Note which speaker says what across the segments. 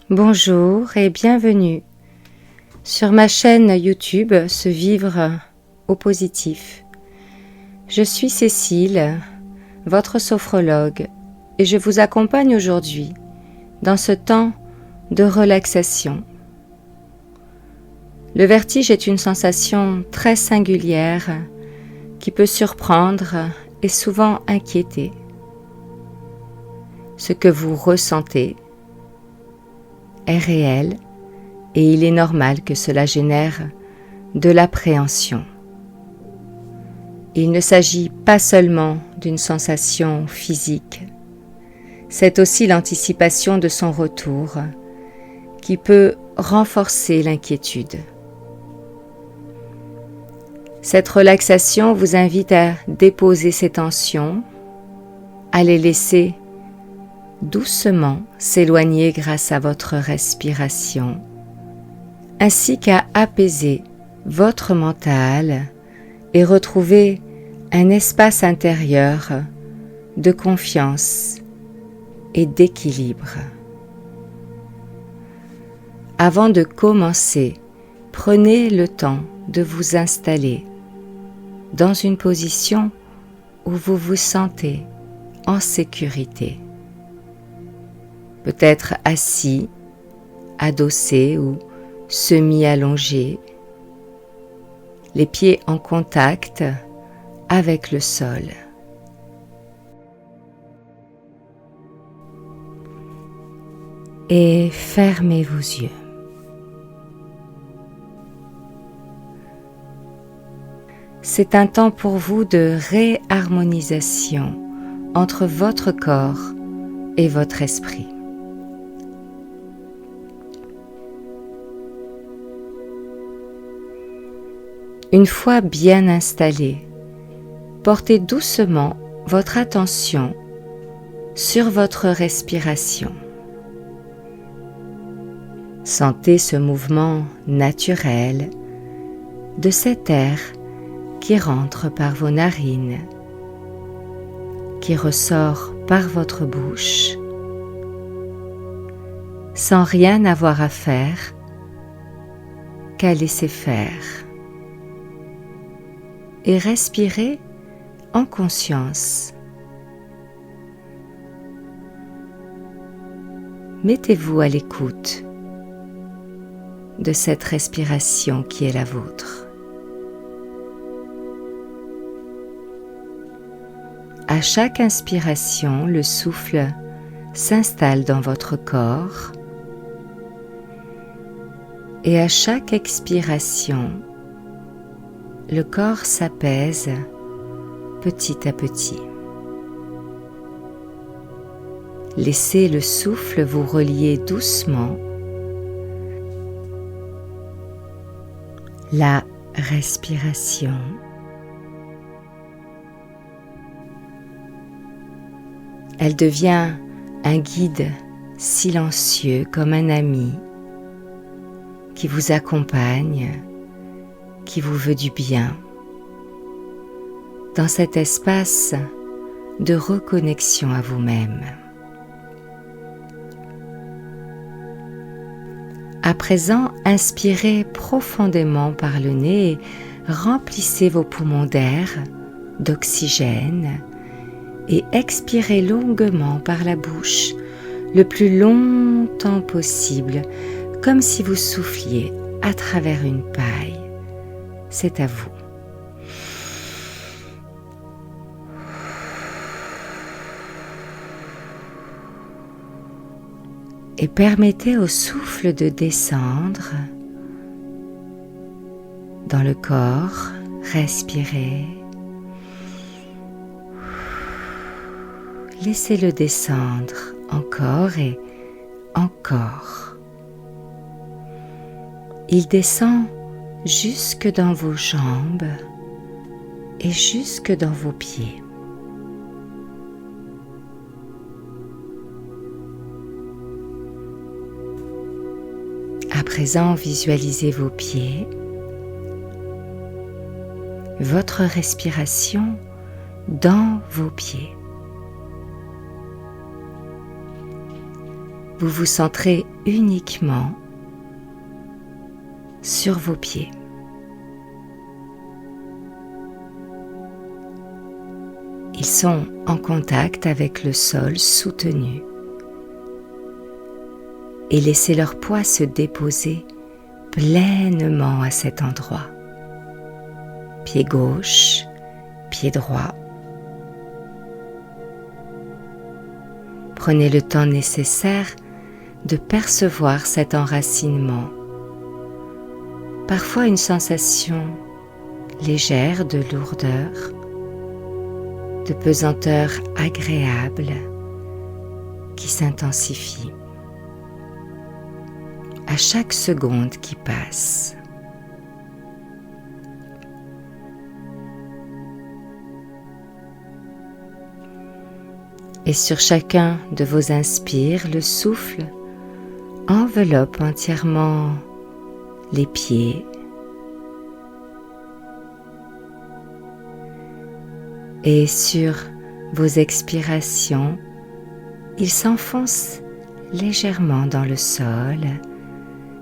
Speaker 1: Bonjour et bienvenue sur ma chaîne YouTube Se Vivre au Positif. Je suis Cécile, votre sophrologue, et je vous accompagne aujourd'hui dans ce temps de relaxation. Le vertige est une sensation très singulière qui peut surprendre et souvent inquiéter. Ce que vous ressentez est réel et il est normal que cela génère de l'appréhension. Il ne s'agit pas seulement d'une sensation physique, c'est aussi l'anticipation de son retour qui peut renforcer l'inquiétude. Cette relaxation vous invite à déposer ces tensions, à les laisser doucement s'éloigner grâce à votre respiration, ainsi qu'à apaiser votre mental et retrouver un espace intérieur de confiance et d'équilibre. Avant de commencer, prenez le temps de vous installer dans une position où vous vous sentez en sécurité. Peut-être assis, adossé ou semi-allongé, les pieds en contact avec le sol. Et fermez vos yeux. C'est un temps pour vous de réharmonisation entre votre corps et votre esprit. Une fois bien installé, portez doucement votre attention sur votre respiration. Sentez ce mouvement naturel de cet air qui rentre par vos narines, qui ressort par votre bouche, sans rien avoir à faire qu'à laisser faire. Et respirez en conscience. Mettez-vous à l'écoute de cette respiration qui est la vôtre. À chaque inspiration, le souffle s'installe dans votre corps et à chaque expiration, le corps s'apaise petit à petit. Laissez le souffle vous relier doucement. La respiration. Elle devient un guide silencieux comme un ami qui vous accompagne, qui vous veut du bien, dans cet espace de reconnexion à vous-même. À présent, inspirez profondément par le nez et remplissez vos poumons d'air, d'oxygène, et expirez longuement par la bouche le plus longtemps possible, comme si vous souffliez à travers une paille. C'est à vous. Et permettez au souffle de descendre dans le corps. Respirez. Laissez-le descendre encore et encore. Il descend jusque dans vos jambes et jusque dans vos pieds. À présent, visualisez vos pieds, votre respiration dans vos pieds. vous vous centrez uniquement sur vos pieds. Ils sont en contact avec le sol soutenu et laissez leur poids se déposer pleinement à cet endroit. Pied gauche, pied droit. Prenez le temps nécessaire de percevoir cet enracinement. Parfois une sensation légère de lourdeur, de pesanteur agréable qui s'intensifie à chaque seconde qui passe. Et sur chacun de vos inspires, le souffle enveloppe entièrement les pieds et sur vos expirations, il s'enfonce légèrement dans le sol,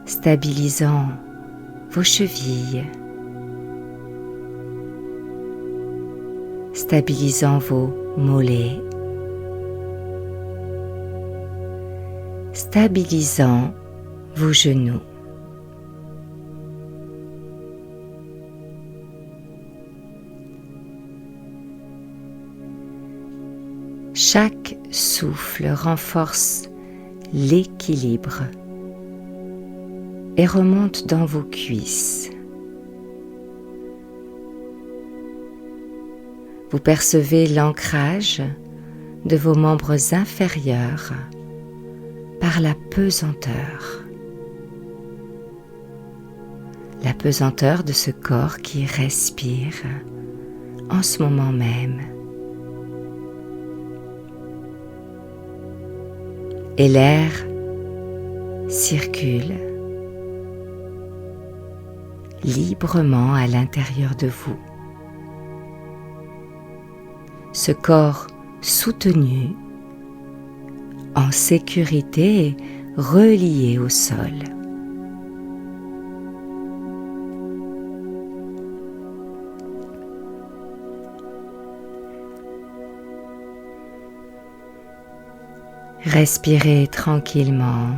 Speaker 1: stabilisant vos chevilles, stabilisant vos mollets, stabilisant vos genoux. Chaque souffle renforce l'équilibre et remonte dans vos cuisses. Vous percevez l'ancrage de vos membres inférieurs par la pesanteur. La pesanteur de ce corps qui respire en ce moment même. Et l'air circule librement à l'intérieur de vous. Ce corps soutenu, en sécurité et relié au sol. Respirez tranquillement.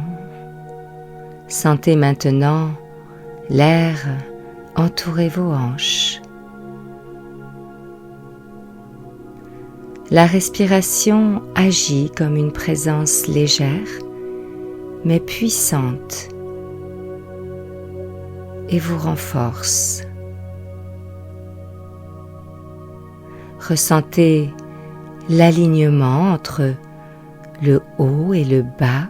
Speaker 1: Sentez maintenant l'air entourer vos hanches. La respiration agit comme une présence légère mais puissante et vous renforce. Ressentez l'alignement entre le haut et le bas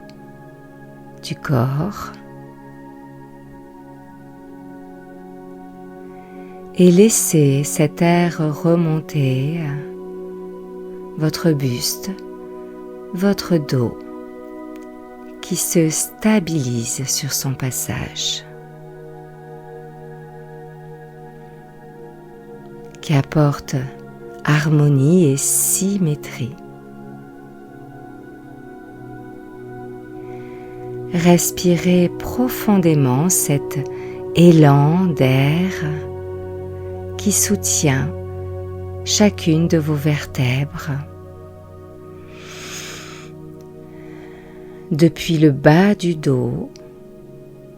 Speaker 1: du corps et laissez cet air remonter votre buste, votre dos qui se stabilise sur son passage, qui apporte harmonie et symétrie. Respirez profondément cet élan d'air qui soutient chacune de vos vertèbres, depuis le bas du dos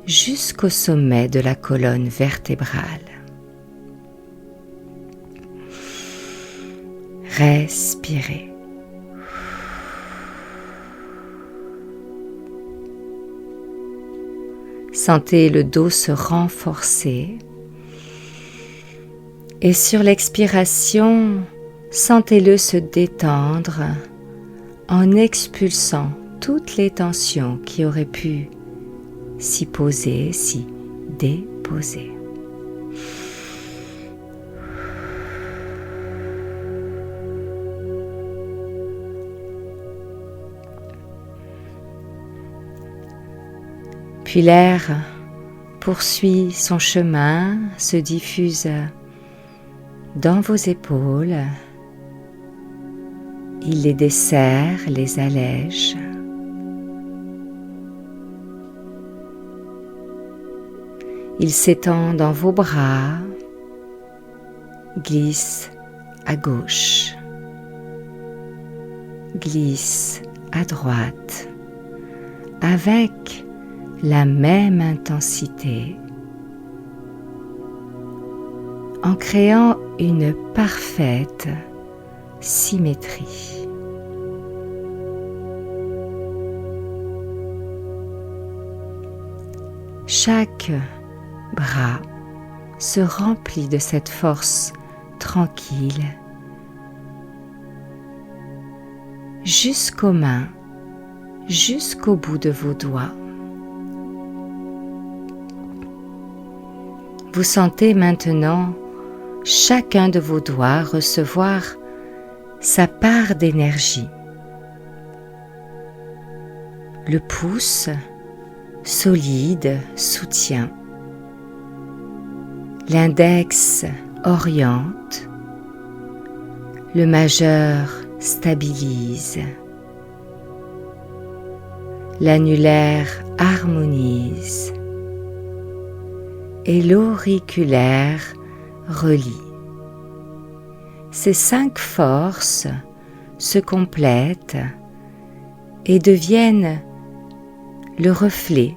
Speaker 1: jusqu'au sommet de la colonne vertébrale. Respirez. Sentez le dos se renforcer et sur l'expiration, sentez-le se détendre en expulsant toutes les tensions qui auraient pu s'y poser, s'y déposer. Puis l'air poursuit son chemin, se diffuse dans vos épaules. Il les dessert, les allège. Il s'étend dans vos bras, glisse à gauche, glisse à droite, avec la même intensité, en créant une parfaite symétrie. Chaque bras se remplit de cette force tranquille jusqu'aux mains, jusqu'au bout de vos doigts. Vous sentez maintenant chacun de vos doigts recevoir sa part d'énergie. Le pouce solide soutient. L'index oriente. Le majeur stabilise. L'annulaire harmonise. Et l'auriculaire relie. Ces 5 forces se complètent et deviennent le reflet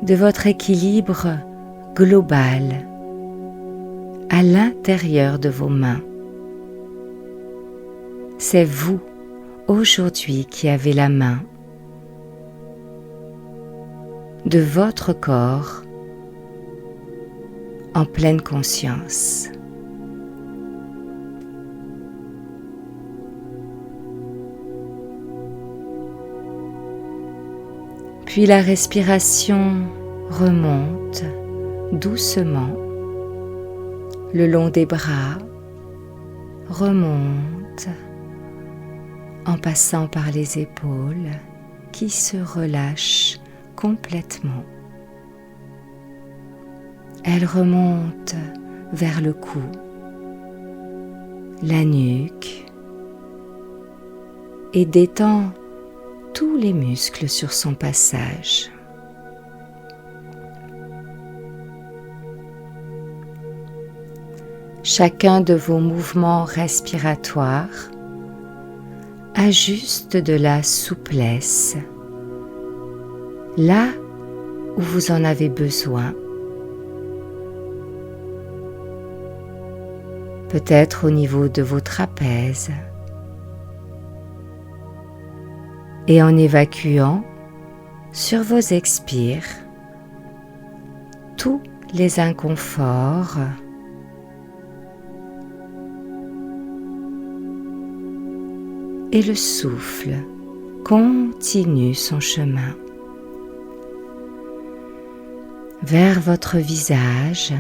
Speaker 1: de votre équilibre global à l'intérieur de vos mains. C'est vous aujourd'hui qui avez la main de votre corps en pleine conscience. Puis la respiration remonte doucement le long des bras, remonte en passant par les épaules qui se relâchent complètement. Elle remonte vers le cou, la nuque et détend tous les muscles sur son passage. Chacun de vos mouvements respiratoires ajuste de la souplesse là où vous en avez besoin. Peut-être au niveau de vos trapèzes. Et en évacuant sur vos expires tous les inconforts et le souffle continue son chemin vers votre visage.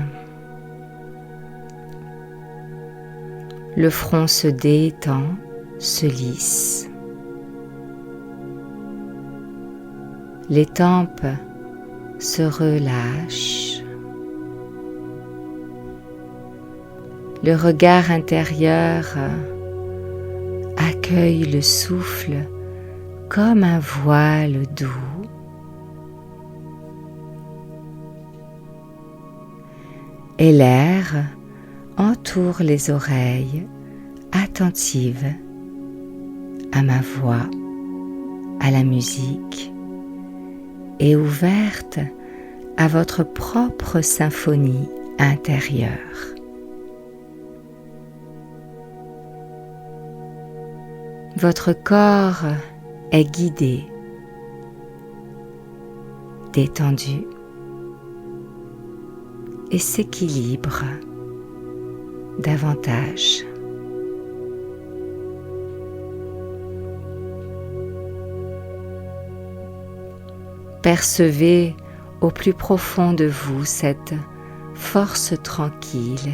Speaker 1: Le front se détend, se lisse. Les tempes se relâchent. Le regard intérieur accueille le souffle comme un voile doux. Et l'air entoure les oreilles attentives à ma voix, à la musique, et ouverte à votre propre symphonie intérieure. Votre corps est guidé, détendu et s'équilibre davantage. Percevez au plus profond de vous cette force tranquille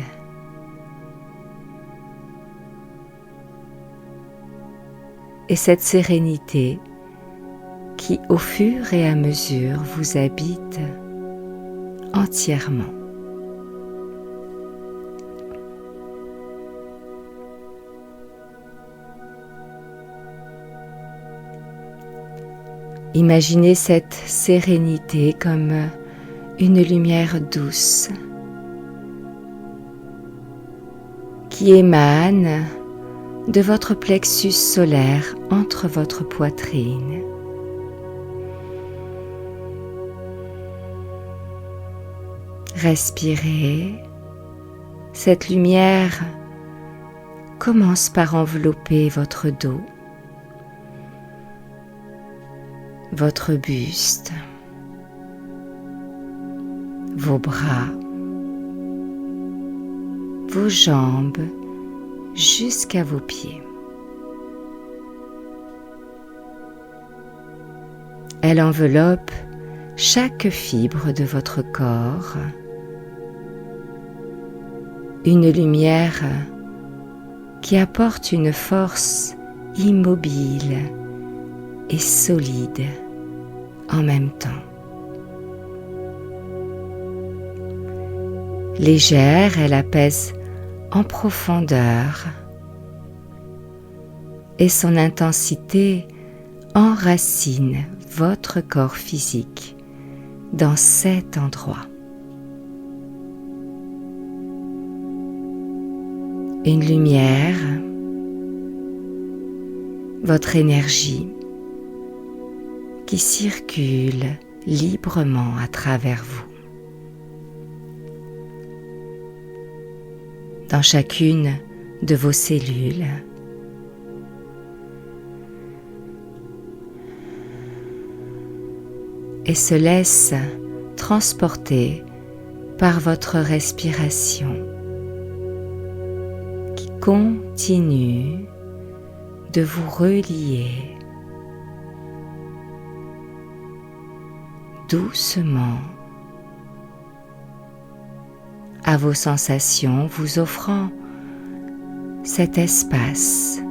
Speaker 1: et cette sérénité qui, au fur et à mesure, vous habite entièrement. Imaginez cette sérénité comme une lumière douce qui émane de votre plexus solaire entre votre poitrine. Respirez. Cette lumière commence par envelopper votre dos, votre buste, vos bras, vos jambes jusqu'à vos pieds. Elle enveloppe chaque fibre de votre corps. Une lumière qui apporte une force immobile et solide en même temps. Légère, elle apaise en profondeur et son intensité enracine votre corps physique dans cet endroit. Une lumière, votre énergie qui circule librement à travers vous. Dans chacune de vos cellules, et se laisse transporter par votre respiration qui continue de vous relier doucement à vos sensations, vous offrant cet espace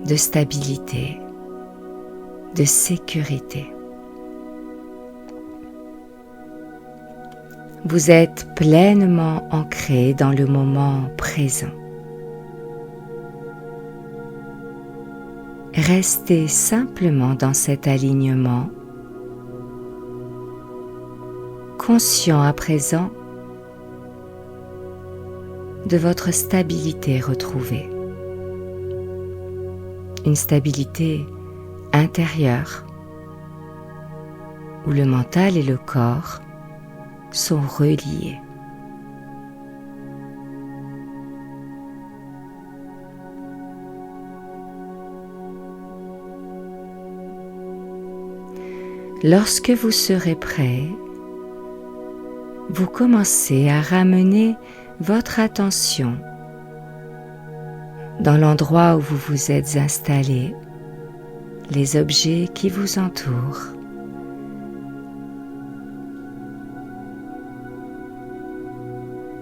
Speaker 1: de stabilité, de sécurité. Vous êtes pleinement ancré dans le moment présent. Restez simplement dans cet alignement, conscient à présent de votre stabilité retrouvée. Une stabilité intérieure où le mental et le corps sont reliés. Lorsque vous serez prêt, vous commencez à ramener votre attention dans l'endroit où vous vous êtes installé, les objets qui vous entourent.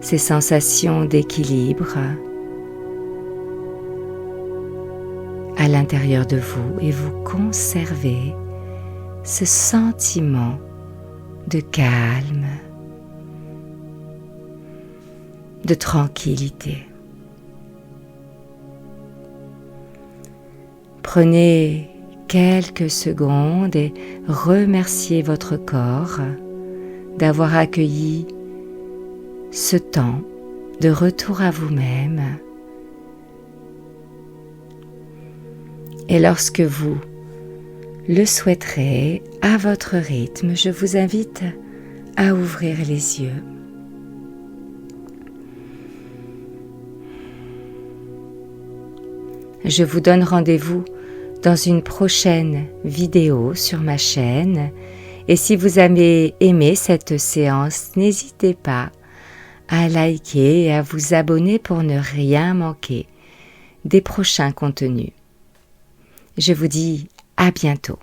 Speaker 1: Ces sensations d'équilibre à l'intérieur de vous et vous conservez ce sentiment de calme, de tranquillité. Prenez quelques secondes et remerciez votre corps d'avoir accueilli ce temps de retour à vous-même. Et lorsque vous le souhaiterez, à votre rythme, je vous invite à ouvrir les yeux. Je vous donne rendez-vous dans une prochaine vidéo sur ma chaîne. Et si vous avez aimé cette séance, n'hésitez pas à liker et à vous abonner pour ne rien manquer des prochains contenus. Je vous dis à bientôt.